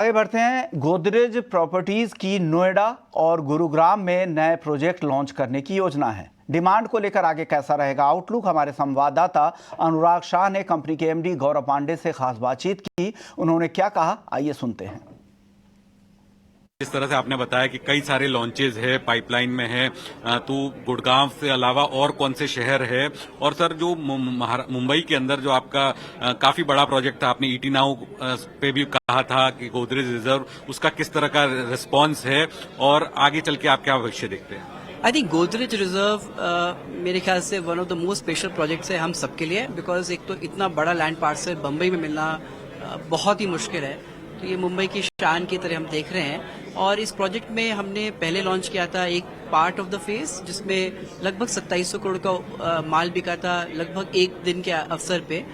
आगे बढ़ते हैं। गोदरेज प्रॉपर्टीज की नोएडा और गुरुग्राम में नए प्रोजेक्ट लॉन्च करने की योजना है। डिमांड को लेकर आगे कैसा रहेगा आउटलुक, हमारे संवाददाता अनुराग शाह ने कंपनी के एमडी गौरव पांडे से खास बातचीत की। उन्होंने क्या कहा, आइए सुनते हैं। जिस तरह से आपने बताया कि कई सारे लॉन्चेज है, पाइपलाइन में है, तो गुड़गांव से अलावा और कौन से शहर है, और सर जो मुंबई के अंदर जो आपका काफी बड़ा प्रोजेक्ट था, आपने ईटी नाउ पे भी कहा था कि गोदरेज रिजर्व, उसका किस तरह का रिस्पांस है और आगे चल के आप क्या भविष्य देखते हैं? आई थिंक गोदरेज रिजर्व मेरे ख्याल से one of the most special projects है हम सबके लिए, बिकॉज एक तो इतना बड़ा लैंड पार्सल बम्बई में मिलना बहुत ही मुश्किल है। तो ये मुंबई की शान की तरह हम देख रहे हैं, और इस प्रोजेक्ट में हमने पहले लॉन्च किया था एक पार्ट ऑफ द फेज, जिसमें लगभग 2700 करोड़ का माल बिका था लगभग एक दिन के अवसर पे,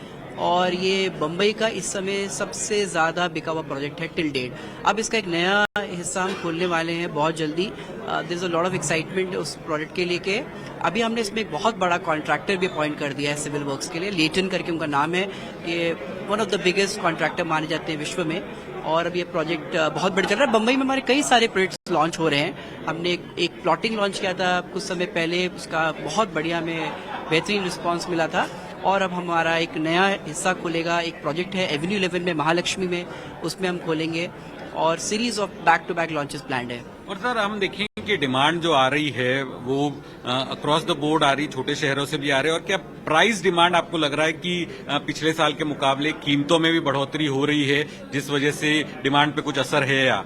और ये बम्बई का इस समय सबसे ज्यादा बिका हुआ प्रोजेक्ट है टिल डेट। अब इसका एक नया हिस्सा हम खोलने वाले हैं बहुत जल्दी। There is a lot of excitement उस प्रोजेक्ट के लिए के अभी हमने इसमें एक बहुत बड़ा कॉन्ट्रैक्टर भी अपॉइंट कर दिया है सिविल वर्क्स के लिए। लेटन करके उनका नाम है। ये one of the biggest contractor माने जाते हैं विश्व में, और अब ये प्रोजेक्ट बहुत बड़ा चल रहा है। बम्बई में हमारे कई सारे प्रोजेक्ट्स लॉन्च हो रहे हैं। हमने एक प्लॉटिंग लॉन्च किया था कुछ समय पहले, उसका बहुत बढ़िया हमें बेहतरीन रिस्पांस मिला था, और अब हमारा एक नया हिस्सा खुलेगा। एक प्रोजेक्ट है एवेन्यू 11 में, महालक्ष्मी में, उसमें हम खोलेंगे, और series of back to back launches planned है। और सर हम देखें कि डिमांड जो आ रही है वो अक्रॉस द बोर्ड आ रही, छोटे शहरों से भी आ रही है, और क्या प्राइस डिमांड आपको लग रहा है कि पिछले साल के मुकाबले कीमतों में भी बढ़ोतरी हो रही है, जिस वजह से डिमांड पे कुछ असर है? या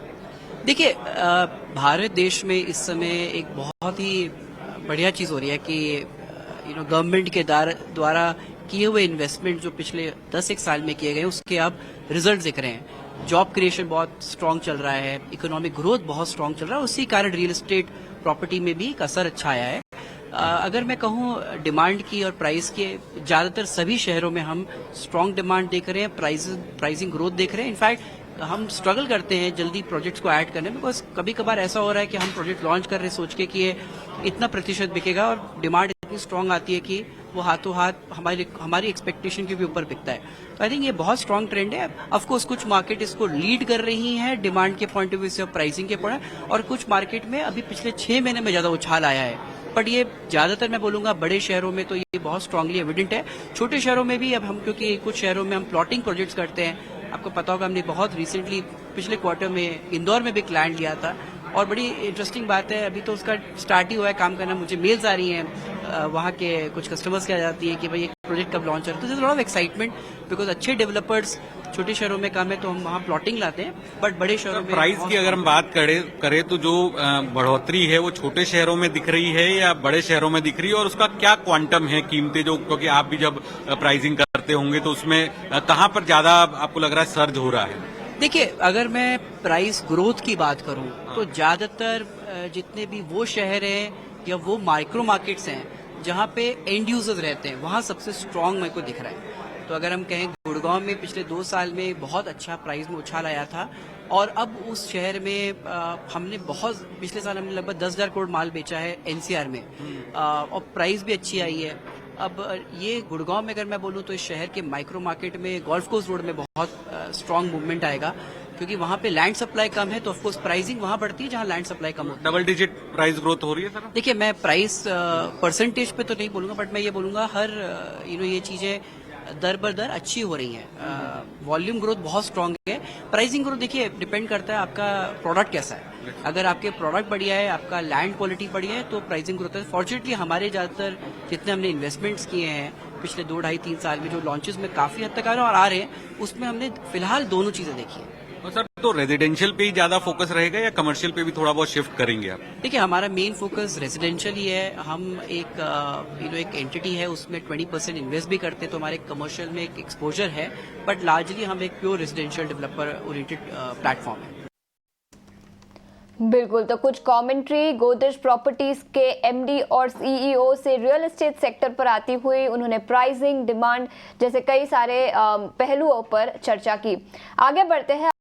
देखिए, भारत देश में इस समय एक बहुत ही बढ़िया चीज हो रही है कि गवर्नमेंट के द्वारा किए हुए इन्वेस्टमेंट जो पिछले 10 एक साल में किए गए, उसके अब रिजल्ट दिख रहे हैं। जॉब क्रिएशन बहुत स्ट्रांग चल रहा है, इकोनॉमिक ग्रोथ बहुत स्ट्रांग चल रहा है, उसी कारण रियल एस्टेट प्रॉपर्टी में भी एक असर अच्छा आया है। अगर मैं कहूँ डिमांड की और प्राइस के, ज्यादातर सभी शहरों में हम स्ट्रांग डिमांड देख रहे हैं, प्राइसिंग ग्रोथ देख रहे हैं। इनफैक्ट हम स्ट्रगल करते हैं जल्दी प्रोजेक्ट्स को ऐड करने में, बिकॉज कभी कभार ऐसा हो रहा है कि हम प्रोजेक्ट लॉन्च कर रहे हैं सोच के कि ये इतना प्रतिशत बिकेगा, और डिमांड इतनी स्ट्रांग आती है कि वो हाथों हाथ हमारी एक्सपेक्टेशन के भी ऊपर बिकता है। तो आई थिंक ये बहुत स्ट्रांग ट्रेंड है। ऑफकोर्स कुछ मार्केट इसको लीड कर रही हैं डिमांड के पॉइंट ऑफ व्यू से और प्राइसिंग के पॉइंट, और कुछ मार्केट में अभी पिछले 6 महीने में ज्यादा उछाल आया है। बट ये ज्यादातर मैं बोलूंगा बड़े शहरों में तो ये बहुत स्ट्रांगली एविडेंट है। छोटे शहरों में भी अब हम, क्योंकि कुछ शहरों में हम प्लॉटिंग प्रोजेक्ट्स करते हैं, आपको पता होगा हमने बहुत रिसेंटली पिछले क्वार्टर में इंदौर में भी एक लैंड लिया था, और बड़ी इंटरेस्टिंग बात है, अभी तो उसका स्टार्ट ही हुआ है काम करना। मुझे मेल्स आ रही हैं वहाँ के कुछ कस्टमर्स की आ जाती है कि भाई एक प्रोजेक्ट कब लॉन्च हो रहा है। तो this lot of excitement, because अच्छे डेवलपर्स छोटे शहरों में काम है तो हम वहाँ प्लॉटिंग लाते हैं, बट बड़े शहरों में प्राइस की अगर हम बात करें तो जो बढ़ोतरी है वो छोटे शहरों में दिख रही है या बड़े शहरों में दिख रही है, और उसका क्या क्वांटम है कीमतें जो, क्योंकि आप भी जब प्राइसिंग करते होंगे तो उसमें कहाँ पर ज्यादा आपको लग रहा है सर्ज हो रहा है? देखिए, अगर मैं प्राइस ग्रोथ की बात करूं तो ज्यादातर जितने भी वो शहर हैं या वो माइक्रो मार्केट्स हैं जहां पे एंड यूजर्स रहते हैं, वहां सबसे स्ट्रांग मेरे को दिख रहा है। तो अगर हम कहें गुड़गांव में पिछले 2 साल में बहुत अच्छा प्राइस में उछाल आया था, और अब उस शहर में हमने बहुत, पिछले साल हमने लगभग 10,000 करोड़ माल बेचा है एनसीआर में, और प्राइस भी अच्छी आई है। अब ये गुड़गांव में अगर मैं बोलूं तो इस शहर के माइक्रो मार्केट में गोल्फ कोर्स रोड में बहुत स्ट्रांग मूवमेंट आएगा, क्योंकि वहां पे लैंड सप्लाई कम है, तो ऑफकोर्स प्राइसिंग वहां बढ़ती है जहां लैंड सप्लाई कम होती है। डबल डिजिट प्राइस ग्रोथ हो रही है सर? देखिए, मैं प्राइस परसेंटेज पे तो नहीं बोलूंगा, बट मैं ये बोलूंगा हर ये चीजें दर बर दर अच्छी हो रही हैं। वॉल्यूम ग्रोथ बहुत स्ट्रांग है। प्राइसिंग ग्रोथ देखिए डिपेंड करता है आपका प्रोडक्ट कैसा है। अगर आपके प्रोडक्ट बढ़िया है, आपका लैंड क्वालिटी बढ़िया है, तो प्राइसिंग ग्रोथ है। फॉर्चुनेटली हमारे ज्यादातर जितने हमने इन्वेस्टमेंट्स किए हैं पिछले 2 ढाई 3 साल में, जो लॉन्चेस में काफी हद तक आ रहे हैं और आ रहे हैं, उसमें हमने फिलहाल दोनों चीजें देखी है। और सर तो रेजिडेंशियल पे ही ज्यादा फोकस रहेगा या कमर्शियल पे भी थोड़ा बहुत शिफ्ट करेंगे आप? देखिए, हमारा मेन फोकस रेजिडेंशियल ही है। हम एक एंटिटी है, उसमें 20% इन्वेस्ट भी करते हैं, तो हमारे कमर्शियल में एक एक्सपोजर है, बट लार्जली हम एक pure residential developer oriented platform है। बिल्कुल, तो कुछ कमेंट्री गोदरेज प्रॉपर्टीज के एमडी और सीईओ से रियल एस्टेट सेक्टर पर आती हुई उन्होंने प्राइसिंग, डिमांड जैसे कई सारे पहलुओं पर चर्चा की। आगे बढ़ते हैं।